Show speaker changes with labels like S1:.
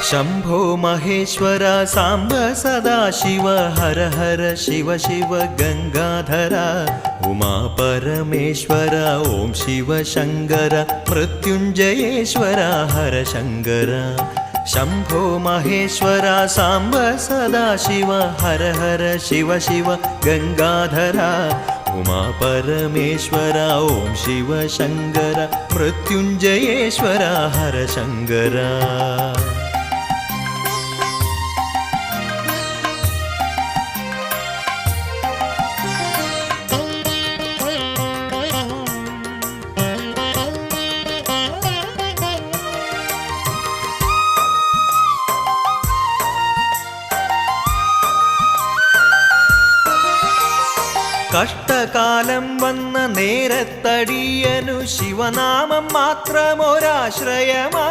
S1: शंभो महेश्वर सांब सदाशिव हर हर शिव शिव गंगाधर उमा परमेश्वर ओं शिव शंकर मृत्युंजयेश्वर हर शंकर शंभो महेश्वर सांब सदाशिव हर हर शिव शिव गंगाधर उमा परमेश्वर ओं शिव शंकर मृत्युंजयेश्वर हर शंकर കഷ്ടകാലം വന്ന നേരത്തടിയനു ശിവനാമം മാത്രമൊരാശ്രയമാ